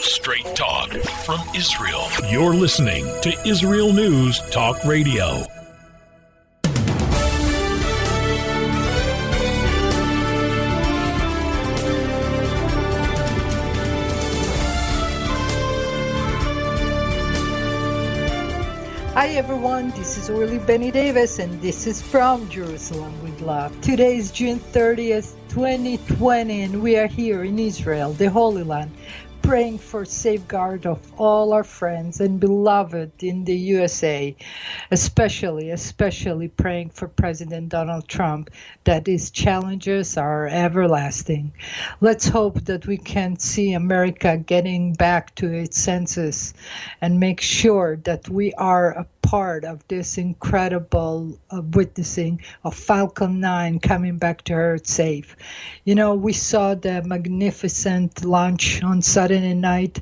Straight talk from Israel. You're listening to Israel News Talk Radio. Hi everyone, this is Orly Benny Davis and this is from Jerusalem with Love. Today is June 30th, 2020 and we are here in Israel, the Holy Land, praying for safeguard of all our friends and beloved in the USA, especially praying for President Donald Trump, that his challenges are everlasting. Let's hope that we can see America getting back to its senses and make sure that we are a part of this incredible witnessing of Falcon 9 coming back to Earth safe. You know, we saw the magnificent launch on Saturday night,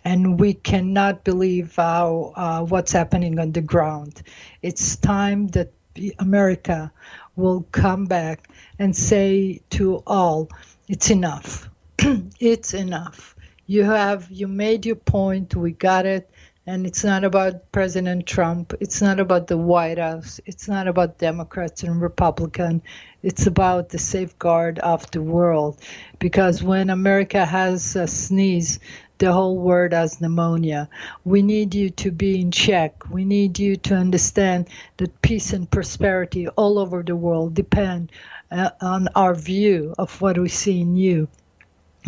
and we cannot believe what's happening on the ground. It's time that America will come back and say to all, it's enough. It's enough. You made your point. We got it. And it's not about President Trump. It's not about the White House. It's not about Democrats and Republicans. It's about the safeguard of the world. Because when America has a sneeze, the whole world has pneumonia. We need you to be in check. We need you to understand that peace and prosperity all over the world depend on our view of what we see in you.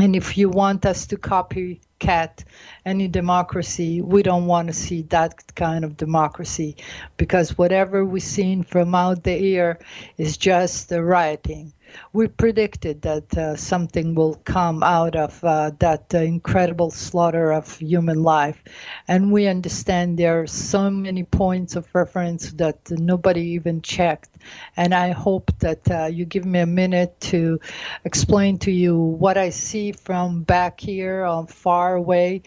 And if you want us to copycat any democracy, we don't want to see that kind of democracy, because whatever we've seen from out the ear is just the rioting. We predicted that something will come out of that incredible slaughter of human life. And we understand there are so many points of reference that nobody even checked. And I hope that you give me a minute to explain to you what I see from back here far away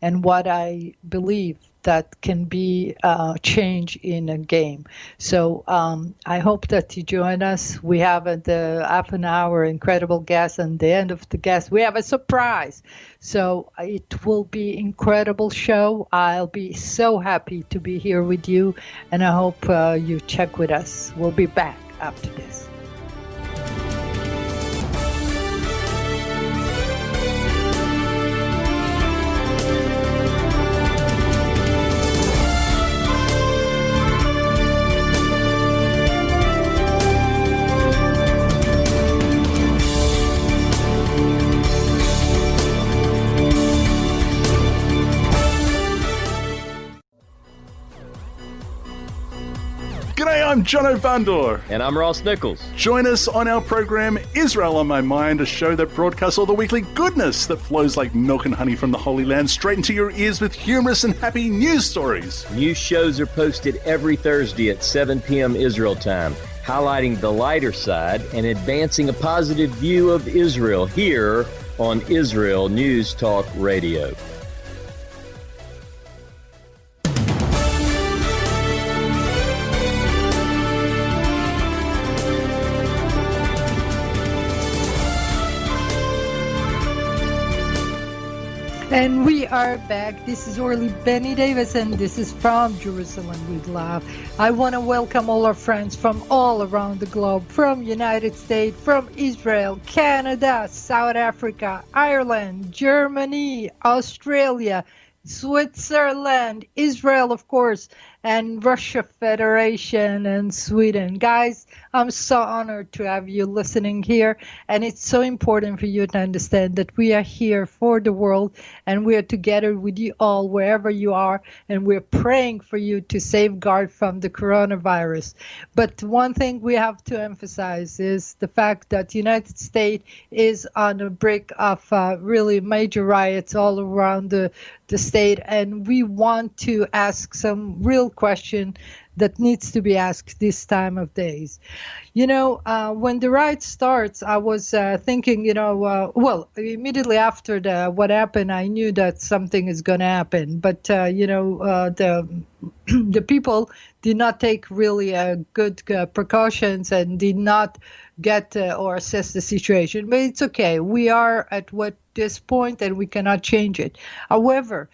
and what I believe that can be change in a game. So I hope that you join us. We have the half an hour incredible guest, and the end of the guest we have a surprise. So it will be incredible show. I'll be so happy to be here with you, and I hope you check with us. We'll be back after this. G'day, I'm Jono Vandor. And I'm Ross Nichols. Join us on our program Israel on My Mind, a show that broadcasts all the weekly goodness that flows like milk and honey from the Holy Land straight into your ears with humorous and happy news stories. New shows are posted every Thursday at 7 p.m. Israel time, highlighting the lighter side and advancing a positive view of Israel here on Israel News Talk Radio. And we are back. This is Orly Benny Davis, and this is from Jerusalem with Love. I want to welcome all our friends from all around the globe, from United States, from Israel, Canada, South Africa, Ireland, Germany, Australia, Switzerland, Israel, of course, and Russia Federation and Sweden. Guys, I'm so honored to have you listening here, and it's so important for you to understand that we are here for the world, and we are together with you all wherever you are, and we're praying for you to safeguard from the coronavirus. But one thing we have to emphasize is the fact that the United States is on the brink of really major riots all around the state, and we want to ask some real question that needs to be asked this time of days. You know, when the riot starts, I was thinking, well, immediately after what happened, I knew that something is going to happen. But, the people did not take really good precautions and did not get or assess the situation. But it's okay. We are at what this point and we cannot change it. However,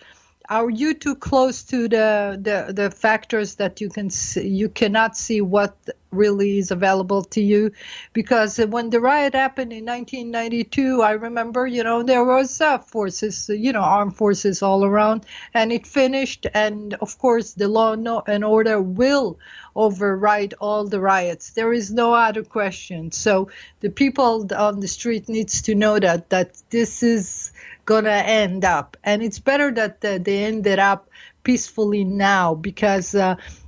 are you too close to the factors that you cannot see what really is available to you? Because when the riot happened in 1992, I remember, there was forces, armed forces all around, and it finished. And of course, the law and order will override all the riots. There is no other question. So the people on the street needs to know that this is gonna end up, and it's better that they ended up peacefully now, because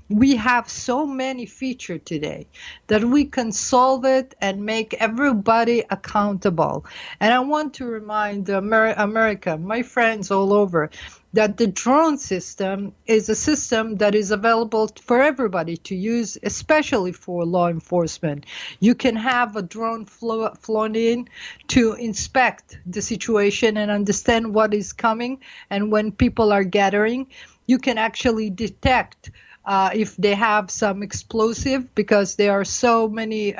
we have so many features today that we can solve it and make everybody accountable. And I want to remind America, my friends all over, that the drone system is a system that is available for everybody to use, especially for law enforcement. You can have a drone flown in to inspect the situation and understand what is coming. And when people are gathering, you can actually detect if they have some explosive, because there are so many,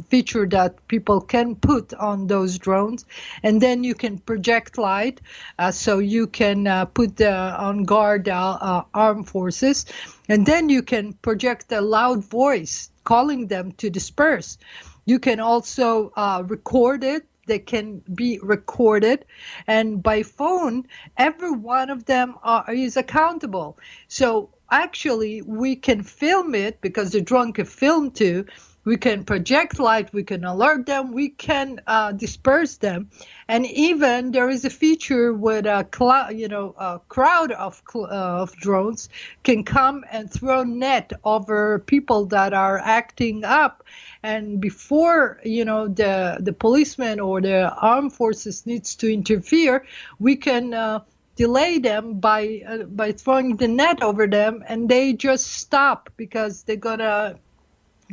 features that people can put on those drones. And then you can project light, so you can put on guard armed forces. And then you can project a loud voice calling them to disperse. You can also record it. They can be recorded, and by phone, every one of them is accountable. So actually, we can film it, because the drone can film too. We can project light, we can alert them, we can disperse them. And even there is a feature where a crowd of drones can come and throw net over people that are acting up. And before, the policeman or the armed forces needs to interfere, we can delay them by throwing the net over them, and they just stop because they're gonna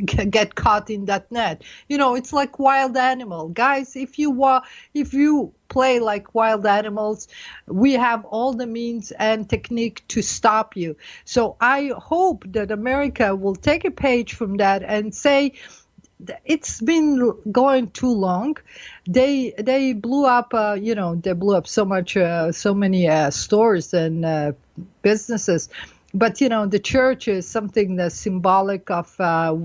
get caught in that net. It's like wild animal. Guys, if you play like wild animals, we have all the means and technique to stop you. So I hope that America will take a page from that and say, it's been going too long. They blew up, they blew up so many stores and businesses. But, the church is something that's symbolic of,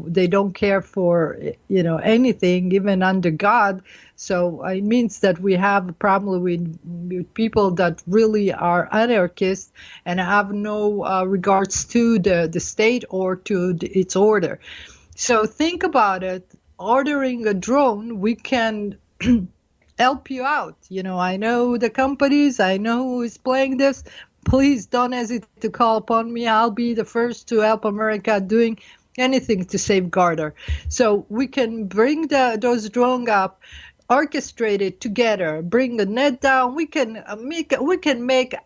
they don't care for, anything, even under God. So it means that we have a problem with people that really are anarchists and have no regards to the state or to its order. So think about it. Ordering a drone, we can help you out. I know the companies, I know who is playing this. Please don't hesitate to call upon me. I'll be the first to help America doing anything to safeguard her. So we can bring those drones up, orchestrate it together, bring the net down. We can make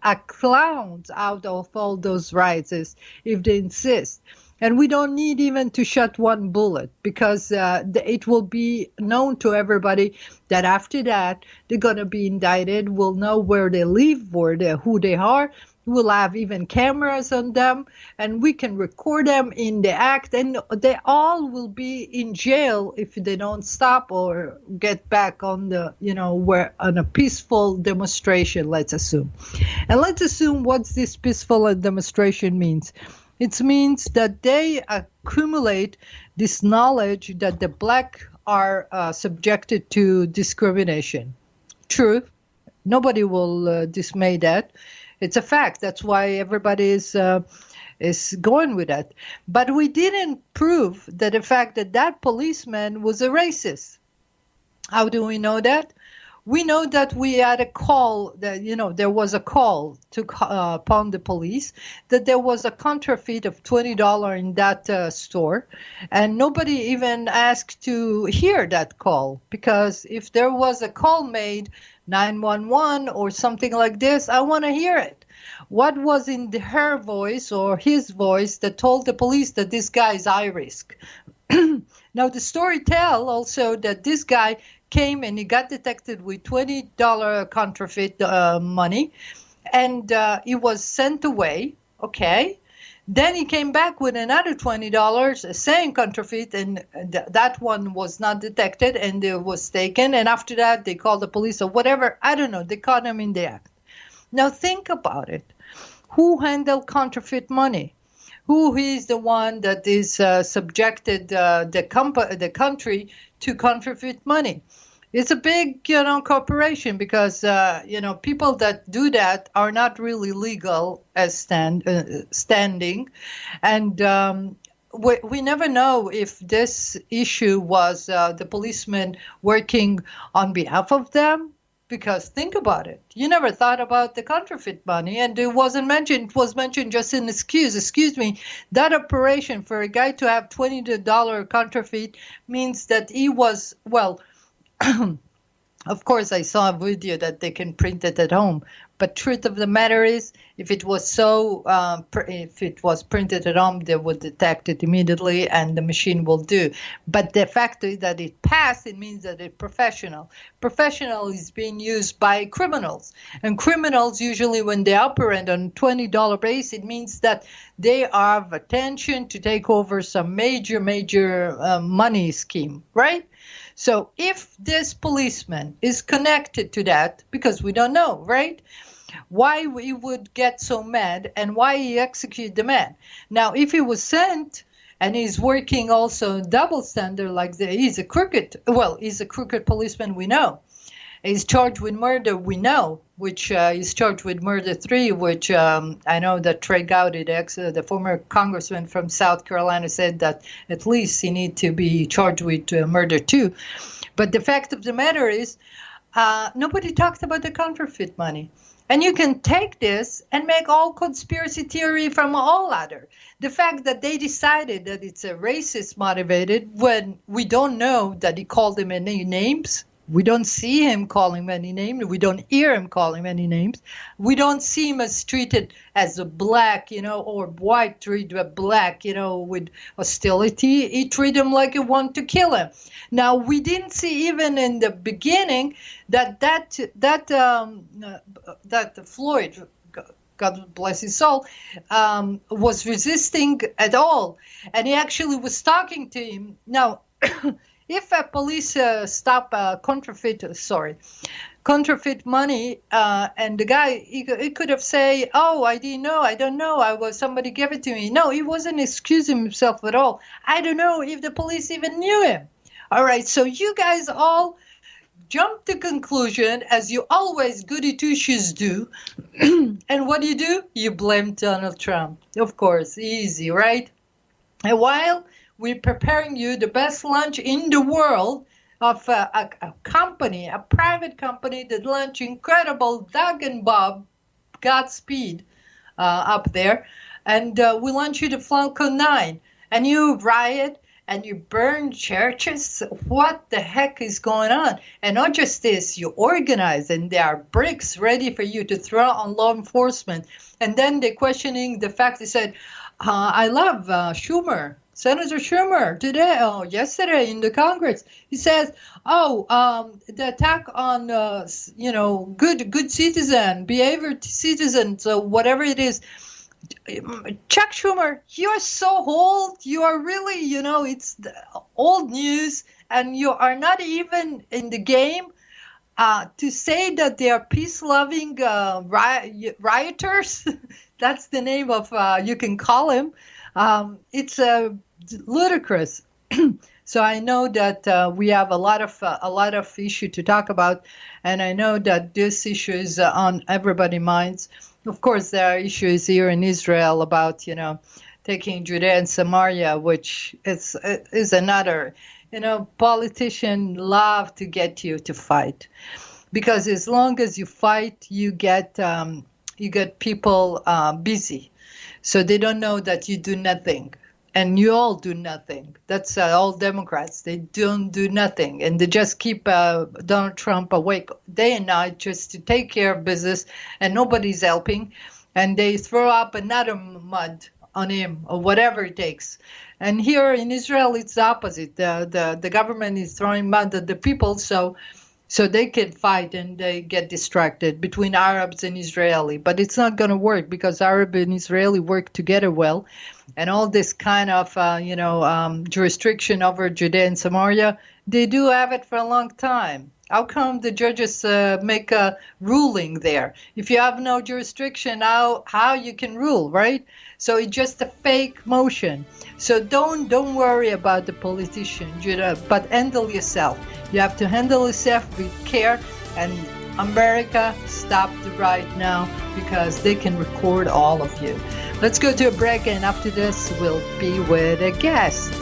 a clowns out of all those riots if they insist. And we don't need even to shot one bullet, because it will be known to everybody that after that they're going to be indicted. We'll know where they live, who they are. We'll have even cameras on them, and we can record them in the act, and they all will be in jail if they don't stop or get back on on a peaceful demonstration, let's assume. And let's assume what this peaceful demonstration means. It means that they accumulate this knowledge that the black are subjected to discrimination. True. Nobody will dismay that. It's a fact. That's why everybody is going with that. But we didn't prove that the fact that policeman was a racist. How do we know that? We know that we had a call that, there was a call upon the police that there was a counterfeit of $20 in that store. And nobody even asked to hear that call, because if there was a call made, 911 or something like this, I want to hear it. What was in her voice or his voice that told the police that this guy is high risk? Now, the story tells also that this guy came and he got detected with $20 counterfeit money, and he was sent away. Okay, Then he came back with another $20 saying counterfeit, and that one was not detected, and it was taken. And after that, they called the police or whatever. I don't know. They caught him in the act. Now think about it. Who handled counterfeit money? Who is the one that is subjected the country to counterfeit money? It's a big, corporation, because, people that do that are not really legal as standing. And we never know if this issue was the policeman working on behalf of them. Because think about it. You never thought about the counterfeit money, and it wasn't mentioned. It was mentioned just in excuse me. That operation for a guy to have $20 counterfeit means that he was, well, of course, I saw a video that they can print it at home. But truth of the matter is, if it was printed at home, they would detect it immediately, and the machine will do. But the fact is that it passed, it means that it's professional. Professional is being used by criminals. And criminals, usually when they operate on $20 base, it means that they have attention to take over some major money scheme, right? So if this policeman is connected to that, because we don't know, right? Why we would get so mad and why he executed the man. Now, if he was sent and he's working also double standard, like he's a crooked policeman, we know. He's charged with murder, we know, which he's charged with murder 3, which I know that Trey Gowdy, the former congressman from South Carolina, said that at least he need to be charged with murder 2. But the fact of the matter is, nobody talked about the counterfeit money. And you can take this and make all conspiracy theory from all other. The fact that they decided that it's a racist motivated when we don't know that he called them any names. We don't see him call him any name. We don't hear him call him any names. We don't see him as treated as a black, or white treated black, with hostility. He treated him like he wanted to kill him. Now, we didn't see even in the beginning that Floyd, God bless his soul, was resisting at all. And he actually was talking to him. Now, if a police stop counterfeit money, and the guy, he could have said, "Oh, I don't know, somebody gave it to me." No, he wasn't excusing himself at all. I don't know if the police even knew him. All right, so you guys all jump to conclusion, as you always goody two-shoes do. And what do? You blame Donald Trump. Of course, easy, right? And while we're preparing you the best lunch in the world of a company, a private company that launched incredible Doug and Bob Godspeed up there. And we launch you the Falcon 9. And you riot and you burn churches. What the heck is going on? And not just this, you organize, and there are bricks ready for you to throw on law enforcement. And then they're questioning the fact they said, I love Schumer. Senator Schumer yesterday in the Congress, he says, the attack on, good citizen, behavior citizens, so whatever it is. Chuck Schumer, you're so old. You are really, it's the old news, and you are not even in the game. To say that they are peace-loving rioters, that's the name of, you can call him. It's ludicrous. So I know that we have a lot of issue to talk about, and I know that this issue is on everybody's minds. Of course, there are issues here in Israel about taking Judea and Samaria, which is another. Politicians love to get you to fight, because as long as you fight, you get people busy. So they don't know that you do nothing, and you all do nothing. That's all Democrats. They don't do nothing, and they just keep Donald Trump awake day and night just to take care of business, and nobody's helping. And they throw up another mud on him or whatever it takes. And here in Israel, it's the opposite. The government is throwing mud at the people. So so they can fight and they get distracted between Arabs and Israeli. But it's not going to work because Arab and Israeli work together well. And all this kind of, jurisdiction over Judea and Samaria, they do have it for a long time. How come the judges make a ruling there? If you have no jurisdiction, how you can rule, right? So it's just a fake motion. So don't worry about the politician, but handle yourself. You have to handle yourself with care. And America, stop the right now because they can record all of you. Let's go to a break, and after this, we'll be with a guest.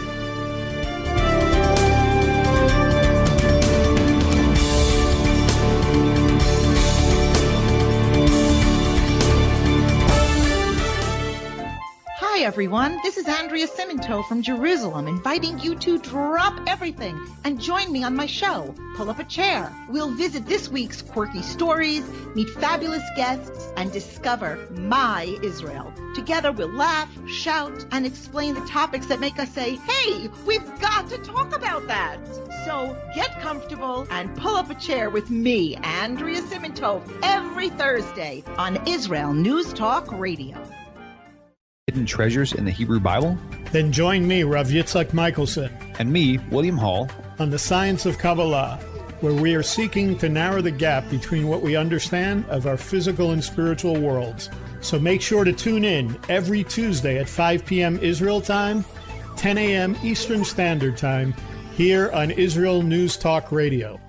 Hi everyone, this is Andrea Siminto from Jerusalem, inviting you to drop everything and join me on my show, Pull Up a Chair. We'll visit this week's quirky stories, meet fabulous guests, and discover my Israel. Together we'll laugh, shout, and explain the topics that make us say, hey, we've got to talk about that. So get comfortable and pull up a chair with me, Andrea Siminto, every Thursday on Israel News Talk Radio. Hidden treasures in the Hebrew Bible? Then join me, Rav Yitzhak Michelson, And me, William Hall, on the Science of Kabbalah, where we are seeking to narrow the gap between what we understand of our physical and spiritual worlds. So make sure to tune in every Tuesday at 5 p.m. Israel time, 10 a.m. Eastern Standard Time, here on Israel News Talk Radio.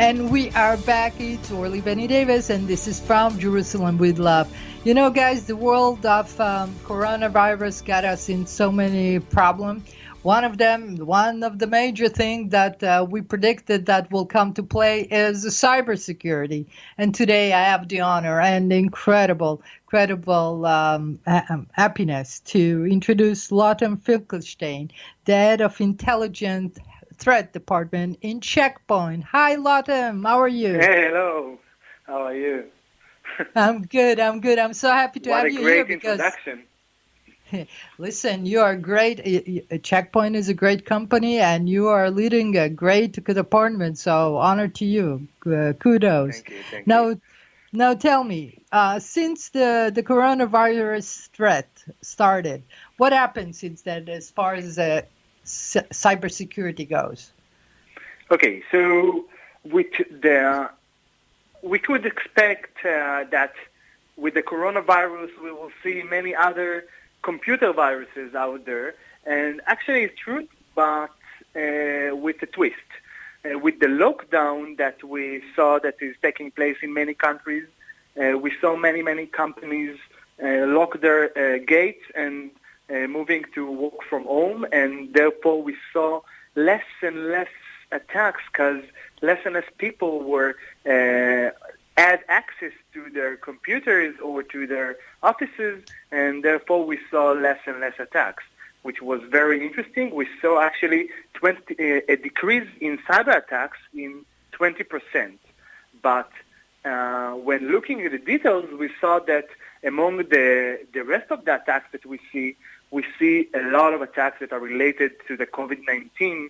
And we are back. It's Orly Benny Davis, and this is From Jerusalem with Love. You know, guys, the world of coronavirus got us in so many problems. One of the major things that we predicted that will come to play is cybersecurity. And today I have the honor and incredible happiness to introduce Lotem Finkelstien, the head of Intelligence Threat Department in Checkpoint. Hi, Lotem. How are you? Hey, hello. How are you? I'm good. I'm so happy to have you here because. What a great introduction. Listen, you are great. Checkpoint is a great company, and you are leading a great department. So, honor to you. Kudos. Thank you. Now, tell me, since the coronavirus threat started, what happened since then as far as cybersecurity goes? Okay, so we could expect that with the coronavirus we will see many other computer viruses out there, and actually it's true, but with a twist. With the lockdown that we saw that is taking place in many countries, we saw many companies lock their gates and moving to work from home, and therefore we saw less and less attacks because less and less people were had access to their computers or to their offices, and therefore we saw less and less attacks, which was very interesting. We saw actually a decrease in cyber attacks in 20%. But when looking at the details, we saw that among the rest of the attacks that we see a lot of attacks that are related to the COVID-19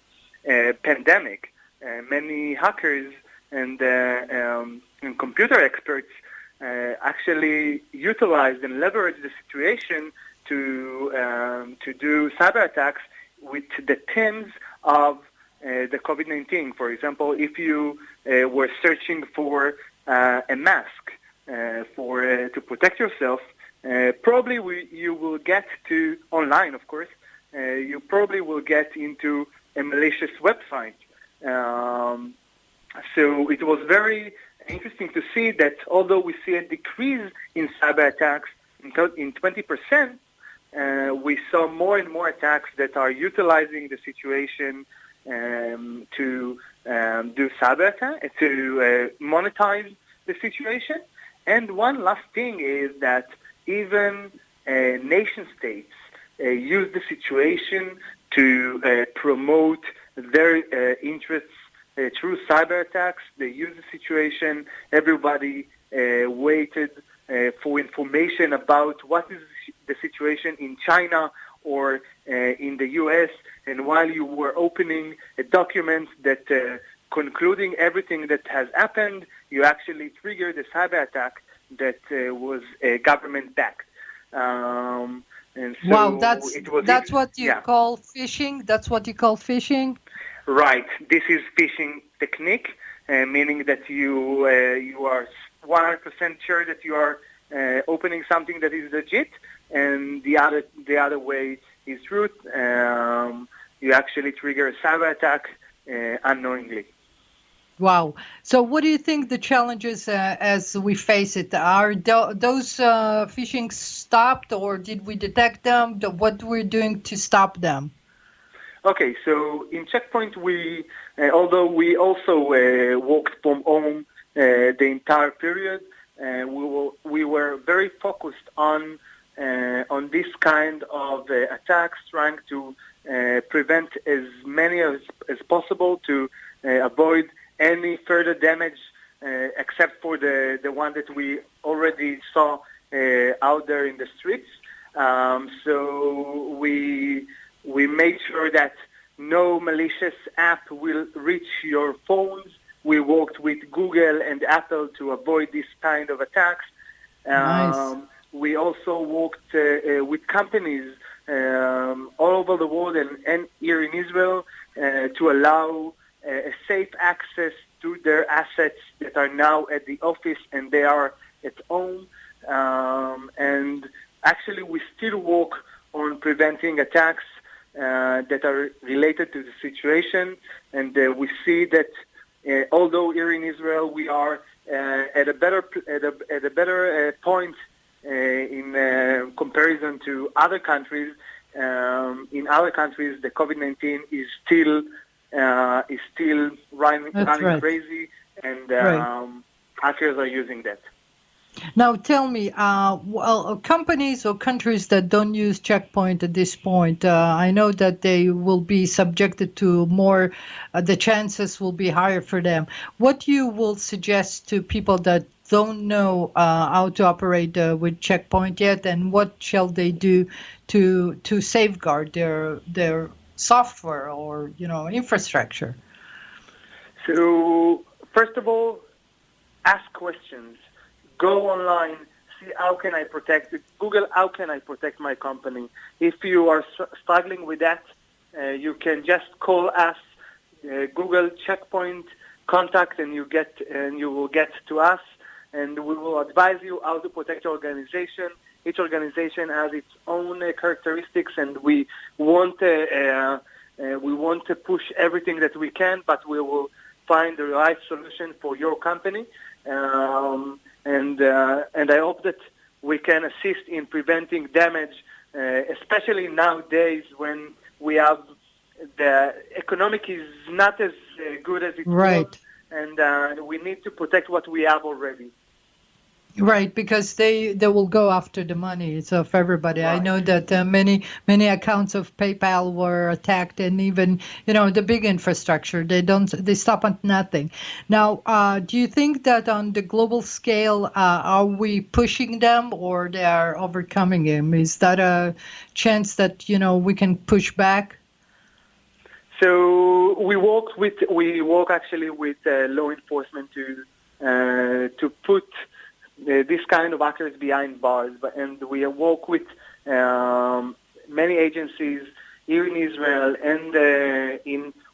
pandemic. Many hackers and computer experts actually utilized and leveraged the situation to do cyber attacks with the themes of the COVID-19. For example, if you were searching for a mask to protect yourself, probably you will get to online, of course. You probably will get into a malicious website. So it was very interesting to see that although we see a decrease in cyber attacks in 20%, we saw more and more attacks that are utilizing the situation to do cyber attack, to monetize the situation. And one last thing is that even nation states use the situation to promote their interests through cyber attacks. They use the situation. Everybody waited for information about what is the situation in China or in the U.S. And while you were opening a document that concluding everything that has happened, you actually triggered a cyber attack that was government-backed. And so wow, that's what you yeah. call phishing? That's what you call phishing? Right. This is phishing technique, meaning that you are 100% sure that you are opening something that is legit, and the other way is truth. You actually trigger a cyber attack unknowingly. Wow. So what do you think the challenges as we face it? Are those phishing stopped, or did we detect them? What we're doing to stop them? Okay, so in Checkpoint, although we also worked from home the entire period, we were very focused on this kind of attacks, trying to prevent as many as possible to avoid any further damage, except for the one that we already saw out there in the streets. So we made sure that no malicious app will reach your phones. We worked with Google and Apple to avoid this kind of attacks. Nice. We also worked with companies all over the world and here in Israel to allow a safe access to their assets that are now at the office and they are at home. And actually, we still work on preventing attacks that are related to the situation. And we see that although here in Israel we are at a better point in comparison to other countries, in other countries the COVID-19 is still running right. crazy, and hackers are using that. Now tell me, companies or countries that don't use Checkpoint at this point, I know that they will be subjected to more, the chances will be higher for them. What you will suggest to people that don't know how to operate with Checkpoint yet, and what shall they do to safeguard their software or infrastructure? So first of all, ask questions. Go online, see how can I protect it. Google how can I protect my company. If you are struggling with that, you can just call us, Google Checkpoint contact, and you will get to us, and we will advise you how to protect your organization. Each organization has its own characteristics, and we want to push everything that we can, but we will find the right solution for your company. And I hope that we can assist in preventing damage, especially nowadays when we have the economic is not as good as it was, and we need to protect what we have already. Right, because they will go after the money of everybody. Right. I know that many accounts of PayPal were attacked, and even the big infrastructure they stop at nothing. Now, do you think that on the global scale, are we pushing them or they are overcoming them? Is that a chance that we can push back? So we work actually with law enforcement to put this kind of actors behind bars, and we work with many agencies here in Israel and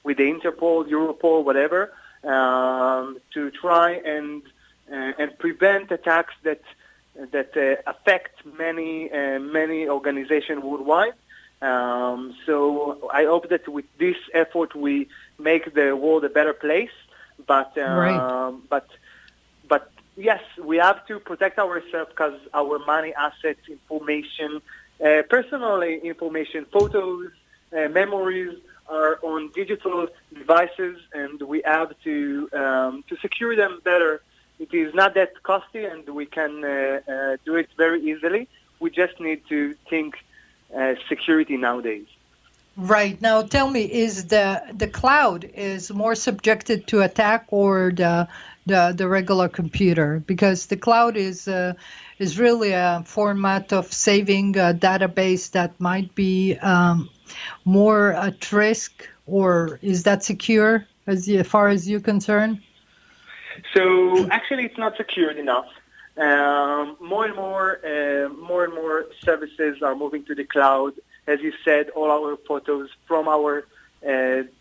with the Interpol, Europol, whatever, to try and prevent attacks that affect many organizations worldwide. So I hope that with this effort we make the world a better place. But yes, we have to protect ourselves because our money, assets, information, personal information, photos, memories are on digital devices, and we have to secure them better. It is not that costly, and we can do it very easily. We just need to think security nowadays. Right. Now tell me, is the cloud is more subjected to attack or the regular computer? Because the cloud is really a format of saving a database that might be more at risk, or is that secure as far as you're concerned? So actually, it's not secured enough. More and more services are moving to the cloud. As you said, all our photos from our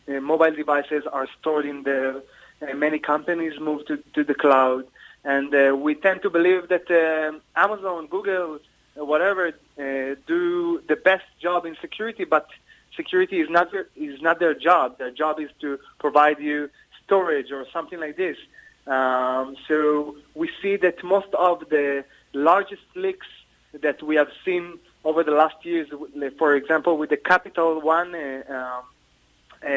mobile devices are stored in the. Many companies move to the cloud, and we tend to believe that Amazon, Google, whatever, do the best job in security. But security is not their job. Their job is to provide you storage or something like this. So we see that most of the largest leaks that we have seen over the last years, for example, with the Capital One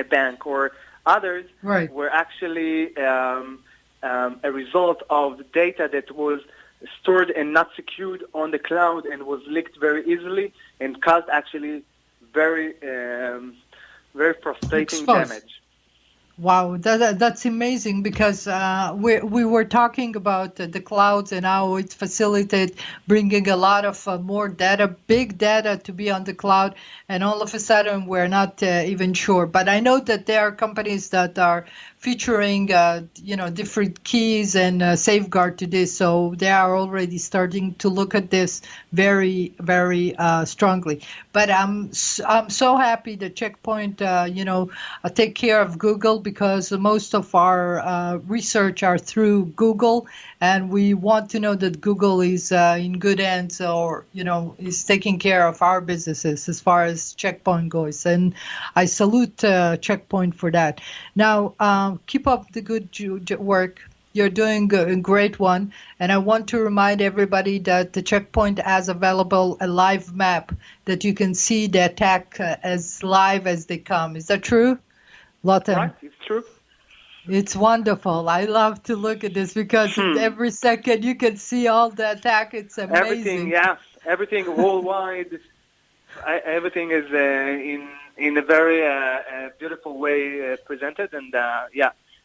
bank or others, right, were actually a result of data that was stored and not secured on the cloud and was leaked very easily and caused actually very frustrating damage. Wow, that's amazing because we were talking about the clouds and how it facilitates bringing a lot of more data, big data to be on the cloud, and all of a sudden we're not even sure. But I know that there are companies that are featuring different keys and safeguard to this, so they are already starting to look at this very, very strongly. But I'm so happy that Checkpoint take care of Google, because most of our research are through Google, and we want to know that Google is in good hands, or is taking care of our businesses as far as Checkpoint goes. And I salute Checkpoint for that. Now, keep up the good work. You're doing a great one. And I want to remind everybody that the Checkpoint has available a live map that you can see the attack as live as they come. Is that true, Lotem? Right, it's true. It's wonderful. I love to look at this because every second you can see all the attack. It's amazing. Everything, yeah. Everything worldwide. Everything is in a very beautiful way presented. And,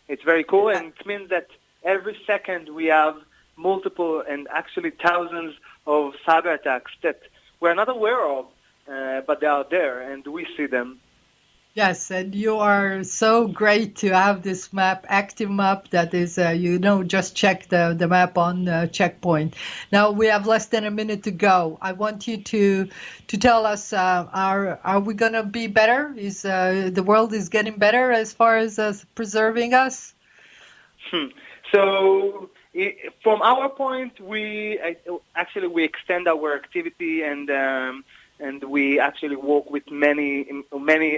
it's very cool. And it means that every second we have multiple and actually thousands of cyber attacks that we're not aware of, but they are there and we see them. Yes, and you are so great to have this map, active map, that is, just check the map on Checkpoint. Now, we have less than a minute to go. I want you to tell us, are we going to be better? Is the world is getting better as far as preserving us? So, from our point, we extend our activity and we actually work with many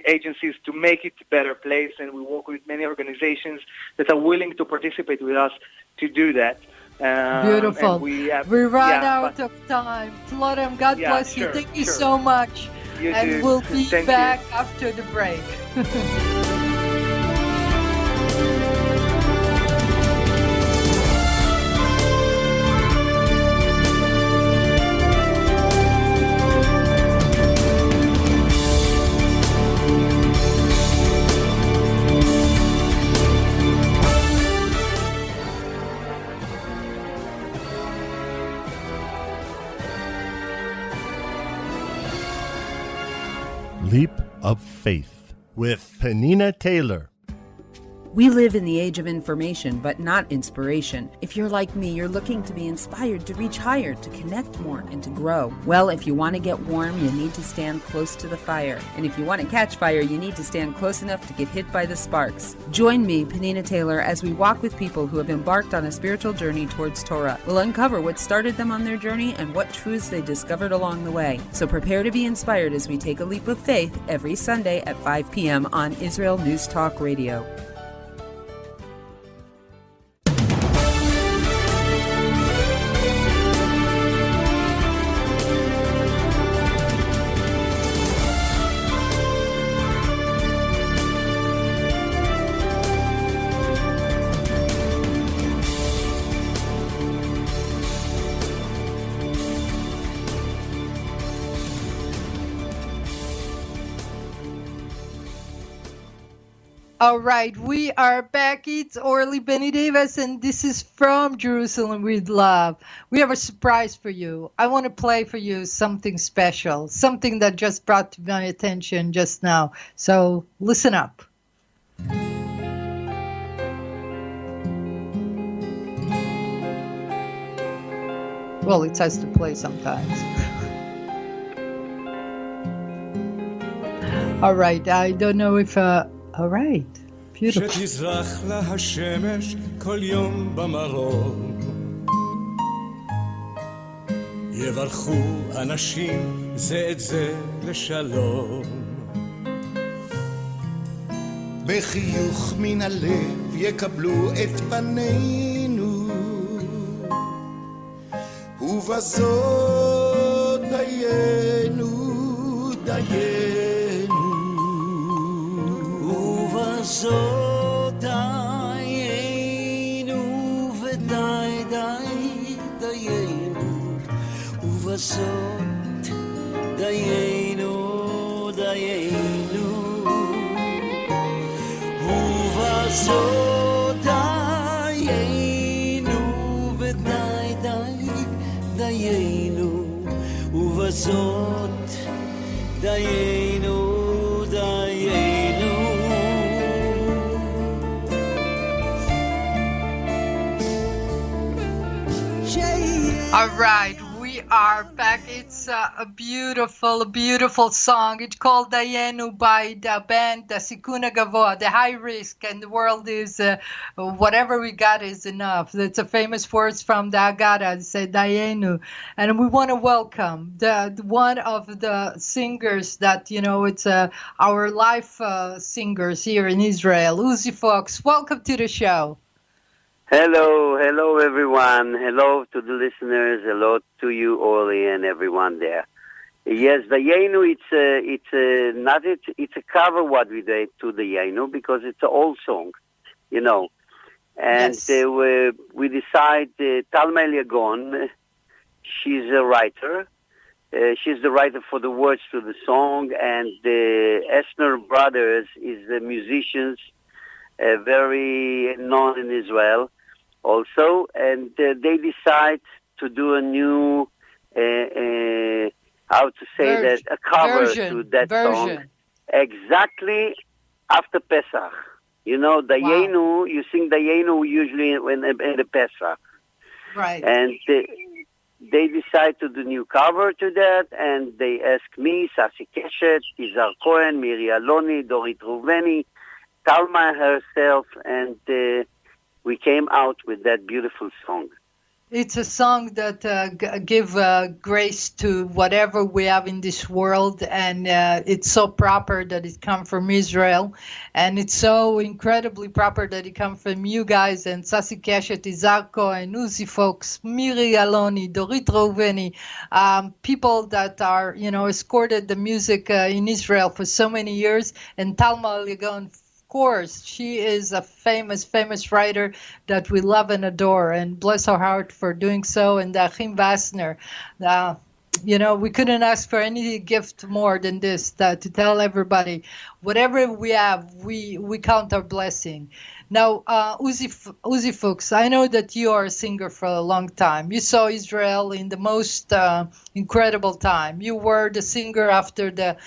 agencies to make it a better place, and we work with many organizations that are willing to participate with us to do that. Beautiful. We run out of time. Lotem, God bless you. Thank you so much. And we'll be back after the break. Leap of Faith with Penina Taylor. We live in the age of information, but not inspiration. If you're like me, you're looking to be inspired to reach higher, to connect more, and to grow. Well, if you want to get warm, you need to stand close to the fire. And if you want to catch fire, you need to stand close enough to get hit by the sparks. Join me, Penina Taylor, as we walk with people who have embarked on a spiritual journey towards Torah. We'll uncover what started them on their journey and what truths they discovered along the way. So prepare to be inspired as we take a leap of faith every Sunday at 5 p.m. on Israel News Talk Radio. All right, we are back. It's Orly Benny Davis, and this is From Jerusalem with Love. We have a surprise for you. I want to play for you something special, something that just brought to my attention just now. So listen up. Well, it has to play sometimes. All right, I don't know if... all right, beautiful. שתזרח לה השמש כל יום במרום יברכו אנשים זה את זה לשלום בחיוך מן הלב יקבלו את פנינו ובזאת דיינו דיינו ובזאת דיינו ודי די דיינו ובזאת דיינו דיינו ובזאת דיינו ודי די דיינו ובזאת דיינו דיינו All right, we are back. It's a beautiful song. It's called Dayenu by the band the Sikuna Gavoa, the High Risk, and the world is whatever we got is enough. That's a famous words from the Agada. They say Dayenu, and we want to welcome the one of the singers that it's our life singers here in Israel, Uzi Fox. Welcome to the show. Hello everyone. Hello to the listeners. Hello to you, Orly, and everyone there. Yes, the Yenu. It's a cover what we did to the Yenu because it's an old song, And Yes. We decide Talma Eliagon. She's a writer. She's the writer for the words to the song, and the Esner brothers is the musicians, very known in Israel also, and they decide to do a new, how to say that, a cover to that song, exactly after Pesach. Dayenu, you sing Dayenu usually in the Pesach. Right. And they decide to do new cover to that, and they ask me, Sasi Keshet, Izar Cohen, Miri Aloni, Dorit Ruveni, Talma herself, and we came out with that beautiful song. It's a song that give grace to whatever we have in this world, and it's so proper that it comes from Israel, and it's so incredibly proper that it comes from you guys, and Sasi Keshet, Izarko, and Uzi Fox, Miri Aloni, Dorit Reuveni, people that are, escorted the music in Israel for so many years, and Talma Eliagon. Course, she is a famous writer that we love and adore, and bless her heart for doing so. And Achim Vassner, we couldn't ask for any gift more than this, to tell everybody, whatever we have, we count our blessing. Now, Uzi Fox, I know that you are a singer for a long time. You saw Israel in the most incredible time. You were the singer after the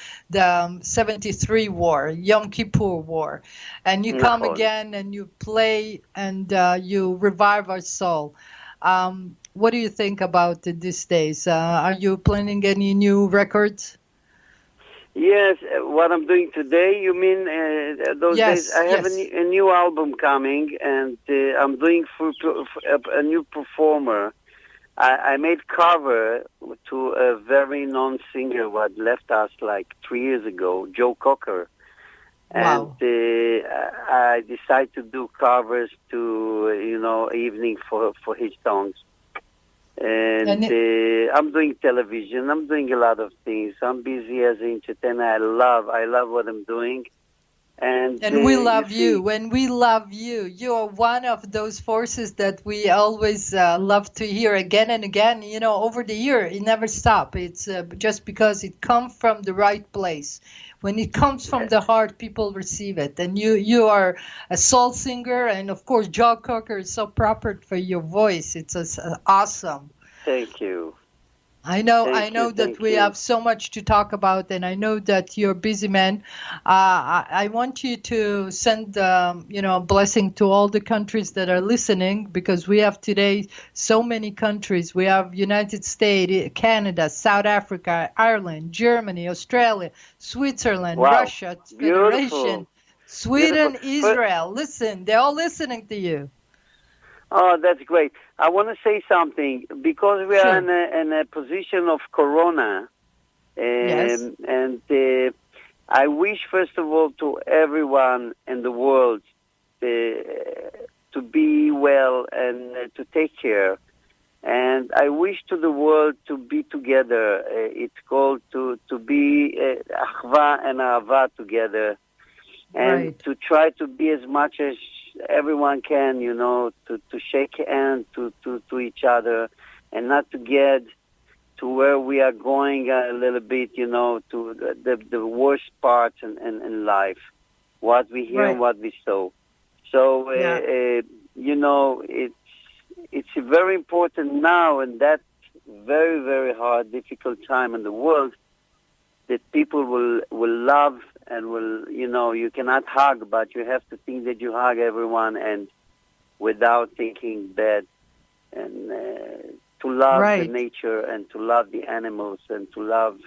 73 war, Yom Kippur war. And you come again and you play and you revive our soul. What do you think about these days? Are you planning any new records? Yes, what I'm doing today, you mean those days? I have a new album coming, and I'm doing for a new performer. I made cover to a very known singer who had left us like 3 years ago, Joe Cocker. Wow. And I decided to do covers to, evening for his songs. And I'm doing television. I'm doing a lot of things. I'm busy as an entertainer. I love what I'm doing. And we love you. you. And we love you. You are one of those forces that we always love to hear again and again. You know, over the year, it never stops. It's just because it comes from the right place. When it comes from the heart, people receive it. And you are a soul singer. And, of course, Joe Cocker is so proper for your voice. It's awesome. Thank you. I know that we have so much to talk about, and I know that you're a busy man. I want you to send, a blessing to all the countries that are listening, because we have today so many countries. We have United States, Canada, South Africa, Ireland, Germany, Australia, Switzerland, Russia, Federation, Sweden, Israel. Listen, they're all listening to you. Oh, that's great. I want to say something, because we are in a position of corona, and I wish, first of all, to everyone in the world to be well and to take care. And I wish to the world to be together. It's called to be achva and ahava together, and to try to be as much as everyone can, to shake hands to each other, and not to get to where we are going a little bit, to the worst parts in life, what we hear and what we saw. So, it's very important now in that very, very hard, difficult time in the world, that people will love and will, you cannot hug, but you have to think that you hug everyone, and without thinking bad, and to love the nature, and to love the animals, and to love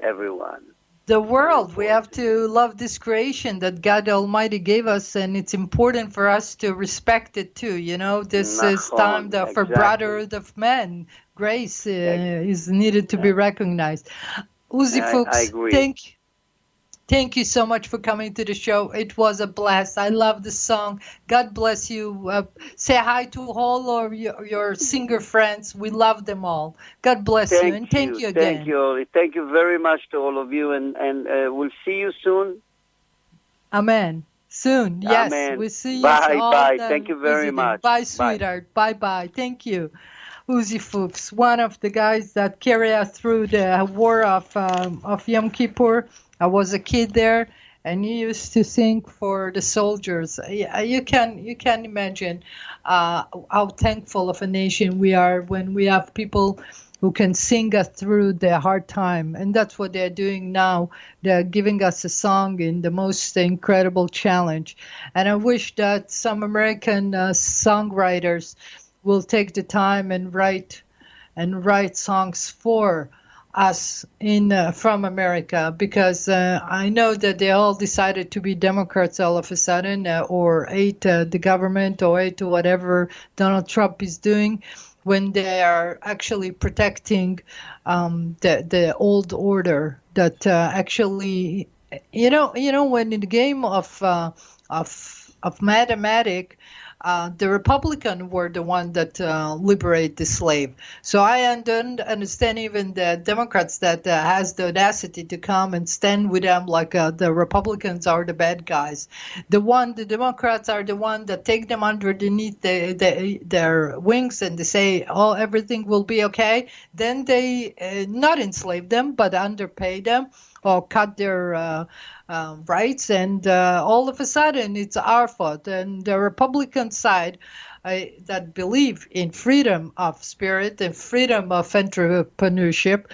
everyone. The world, we have to love this creation that God Almighty gave us, and it's important for us to respect it too. This is time for brotherhood of men. Grace is needed to be recognized. Uzi Fox, I agree. Thank you so much for coming to the show. It was a blast. I love the song. God bless you. Say hi to all of your singer friends. We love them all. God bless you. And thank you again. Thank you, Orly. Thank you very much to all of you. And we'll see you soon. Amen. Soon. Yes. Amen. We'll see you. Bye. Thank you very much. Bye, sweetheart. Bye. Thank you. Uzi Fox, one of the guys that carry us through the war of Yom Kippur. I was a kid there, and he used to sing for the soldiers. You can imagine how thankful of a nation we are when we have people who can sing us through the hard time. And that's what they're doing now. They're giving us a song in the most incredible challenge. And I wish that some American songwriters will take the time and write songs for us from America, because I know that they all decided to be Democrats all of a sudden, or hate the government, or hate whatever Donald Trump is doing, when they are actually protecting the old order. That actually, when in the game of mathematics, the Republicans were the one that liberate the slave. So I don't understand even the Democrats that has the audacity to come and stand with them like the Republicans are the bad guys. The Democrats are the one that take them underneath their wings, and they say, oh, everything will be okay. Then they not enslave them, but underpay them or cut their rights, and all of a sudden it's our fault. And the Republican side that believe in freedom of spirit and freedom of entrepreneurship,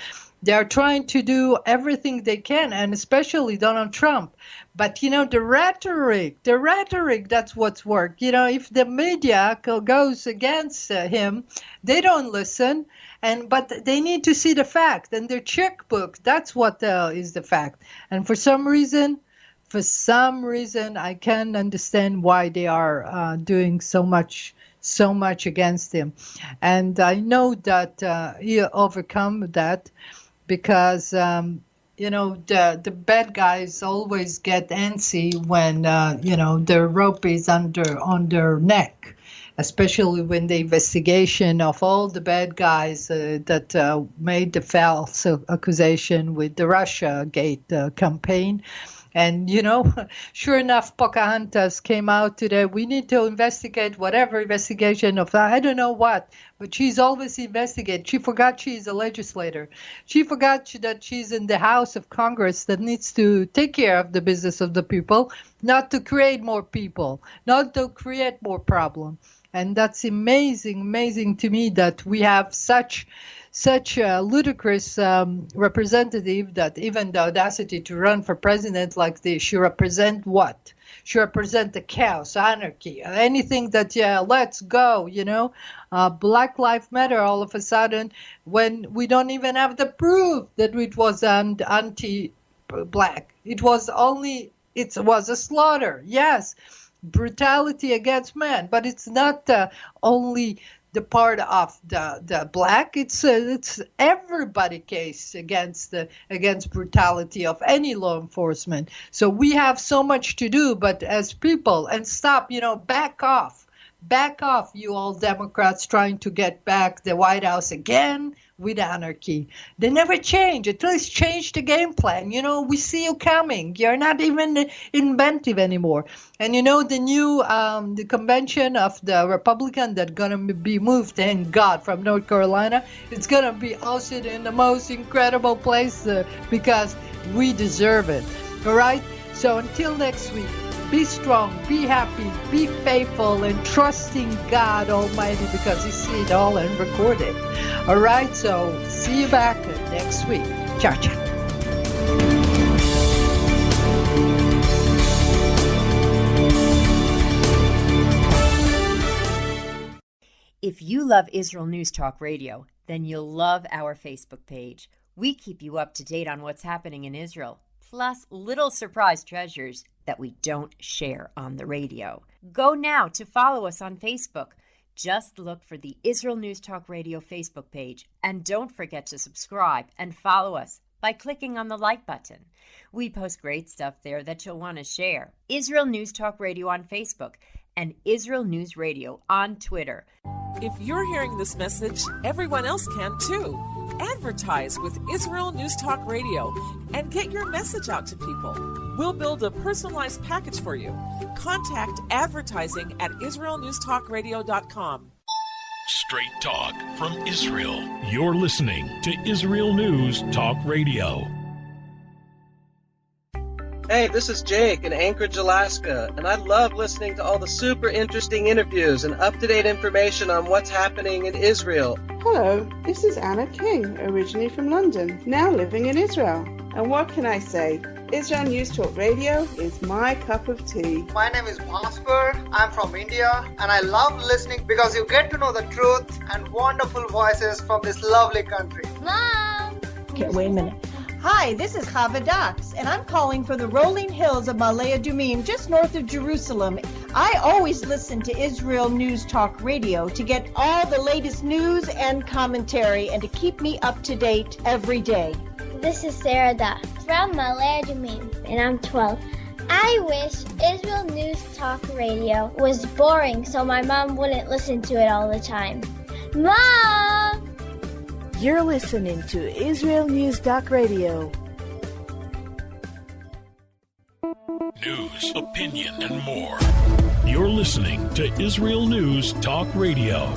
they are trying to do everything they can, and especially Donald Trump. But, the rhetoric, that's what's worked. If the media goes against him, they don't listen. But they need to see the fact, and their checkbook, that's what is the fact. And for some reason, I can't understand why they are doing so much against him. And I know that he'll overcome that, because the bad guys always get antsy when the rope is on their neck, especially when the investigation of all the bad guys that made the false accusation with the Russia Gate campaign. And, you know, sure enough, Pocahontas came out today. We need to investigate whatever investigation of I don't know what, but she's always investigating. She forgot she's a legislator. She forgot that she's in the House of Congress that needs to take care of the business of the people, not to create more people, not to create more problems. And that's amazing to me that we have such a ludicrous representative that even the audacity to run for president like this. She represent what? She represent the chaos, anarchy, anything that, let's go, you know. Black Lives Matter all of a sudden when we don't even have the proof that it was anti-black. It was a slaughter, yes. Brutality against men, but it's not only the part of the black. It's everybody case against brutality of any law enforcement. So we have so much to do, but as people, and stop, back off, you all Democrats trying to get back the White House again with anarchy. They never change. At least change the game plan. We see you coming. You're not even inventive anymore. And the new the convention of the Republican that's gonna be moved, thank God, from North Carolina. It's gonna be hosted in the most incredible place because we deserve it. All right. So until next week. Be strong, be happy, be faithful, and trusting God Almighty because He sees it all and record it. All right, so see you back next week. Ciao, ciao. If you love Israel News Talk Radio, then you'll love our Facebook page. We keep you up to date on what's happening in Israel, plus little surprise treasures that we don't share on the radio. Go now to follow us on Facebook. Just look for the Israel News Talk Radio Facebook page, and don't forget to subscribe and follow us by clicking on the like button. We post great stuff there that you'll want to share. Israel News Talk Radio on Facebook and Israel News Radio on Twitter. If you're hearing this message, everyone else can too. Advertise with Israel News Talk Radio and get your message out to people. We'll build a personalized package for you. Contact advertising at israelnewstalkradio.com. Straight talk from Israel. You're listening to Israel News Talk Radio. Hey, this is Jake in Anchorage, Alaska, and I love listening to all the super interesting interviews and up-to-date information on what's happening in Israel. Hello, this is Anna King, originally from London, now living in Israel. And what can I say? Israel News Talk Radio is my cup of tea. My name is Bhaskar. I'm from India, and I love listening because you get to know the truth and wonderful voices from this lovely country. Mom! Okay, wait a minute. Hi, this is Chava Dax, and I'm calling for the rolling hills of Ma'ale Adumim, just north of Jerusalem. I always listen to Israel News Talk Radio to get all the latest news and commentary and to keep me up to date every day. This is Sarah Dax from Ma'ale Adumim, and I'm 12. I wish Israel News Talk Radio was boring so my mom wouldn't listen to it all the time. Mom! You're listening to Israel News Talk Radio. News, opinion, and more. You're listening to Israel News Talk Radio.